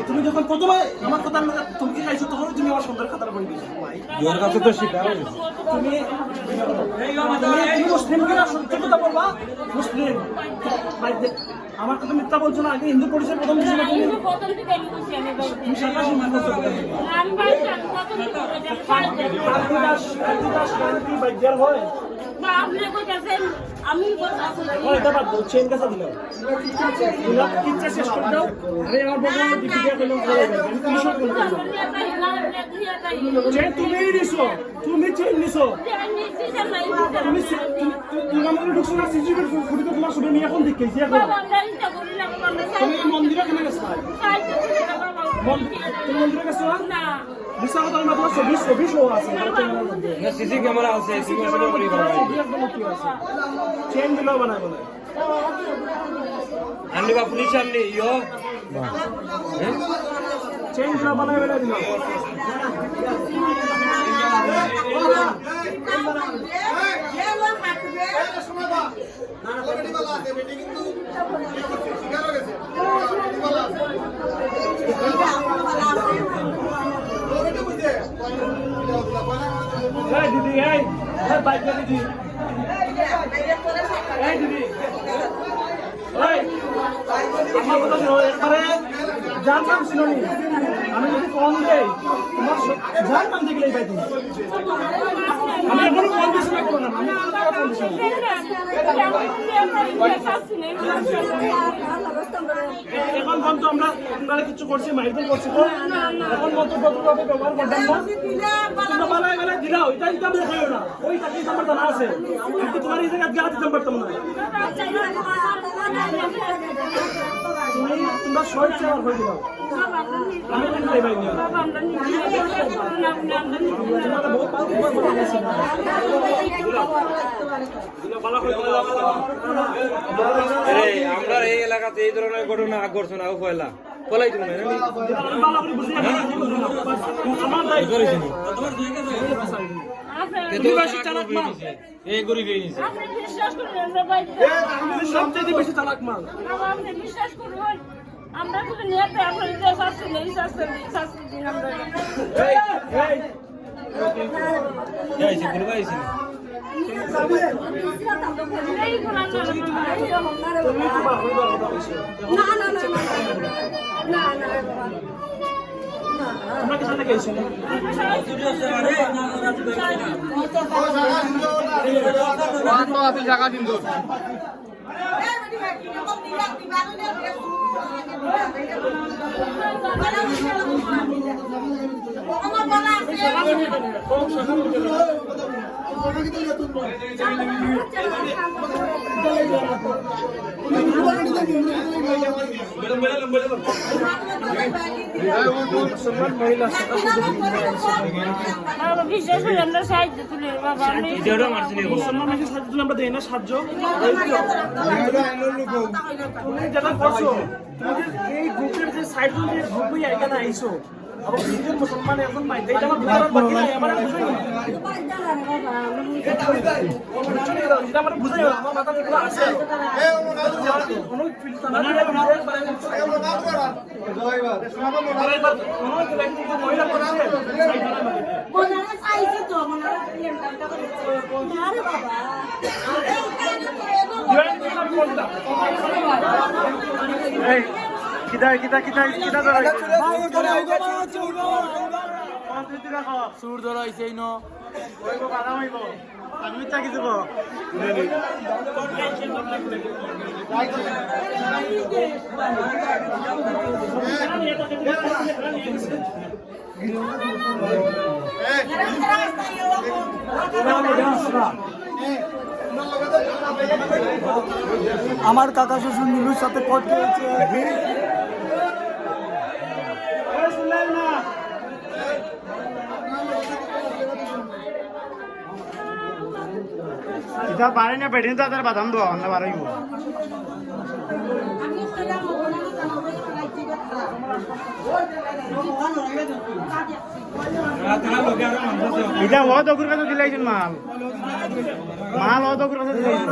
তুমি যখন প্রথমে আমার কথা তুমি কি খাইছো তখন তুমি আমার সুন্দর খাতার বই দিয়েছো তোর কাছে তো শিখা তুমি মুসলিমকে না সত্য কথা বলবা মুসলিম আমার কথা মিথ্যা বলছো না আগে হিন্দু পরিচয় প্রথম দিয়েছো না তুমি সাতাশি মানুষ বাইজার হয় আমি এটা বাদ দাও চেন কাছে দিলাম কিচ্ছা শেষ করে দাও আরে আমার বললাম দিদিকে বললাম আমি কৃষক বললাম চেন তুমিই দিছো তুমি চেন নিছো তুমি তুমি আমার ঢুকছো না সিজিকে ফুটিতে তোমার শুনে নিয়ে এখন দেখেছি এখন তুমি মন্দিরে কেন গেছো তুমি মন্দিরে গেছো না বিশা কথা না তোমার ছবি আছে না সিসি ক্যামেরা আছে সিসি ক্যামেরা করি চেন দিলো বানাই বলে আন্নি বা পুলিশ আন্নি ইয়ো চেন দিলো বানাই বলে দিলো এই দিদি এই বাইক দিদি এই দিদি ওই আমার কথা শোনো একবারে যার নাম শুনুনি আমি যদি কম দেই তোমার যার নাম দেখলেই পাই তুমি আমি এখনো কন্ডিশন করবো না আমি কন্ডিশন এখন পর্যন্ত আমরা কিছু করছি মাইকেল করছি তো এখন মন্তব্য ব্যবহার করতাম না তোমরা বালাই বেলা দিলাও এটা ইনকাম দেখাইও না ওই চাকরি আমার জানা আছে কিন্তু তোমার এই জায়গায় গেলা দিতে পারতাম না তোমরা শর্ট চেয়ার হয়ে দিলাও আমি কিন্তু এই ভাই নিয়ে আমরা এই এলাকাতে এই ধরনের ঘটনা ঘটছে না পয়লা পলাই তুমি এই গরিব সবচেয়ে বেশি চালাক মাল বিশ্বাস করুন আমরা তো নিয়তে আপনার দেশ আছে নেই শাস্তি দিন আমরা যাইছি গরিব আইছি আমরা কি সাথে গেছি জায়গা দিন বিশ্বাস করে আমরা সাহায্য তুলে বাবা আমরা দেই না সাহায্য তুমি যেটা করছো এই গ্রুপের যে সাইড গ্রুপই এখানে আইসো আবার নিজের মুসলমান এখন বাইরে এটা আমার বুঝার বাকি নাই আমার বুঝাই এটা আমার বুঝাই আমার মাথা যেগুলো আছে কোনো ফিল্টার না মহিলা করছে সুর ধরা হয়েছে আমি চাকি দেব আমার কাকা শ্বশুর নীলুর সাথে কোর্ট করেছে এটা পারে না বেড়ে তাদের বাদাম দেওয়া আমরা বাড়াইব এটা ও দকুর কাছে দিলাইছেন মাল ও দকুর কাছে দিলাইছেন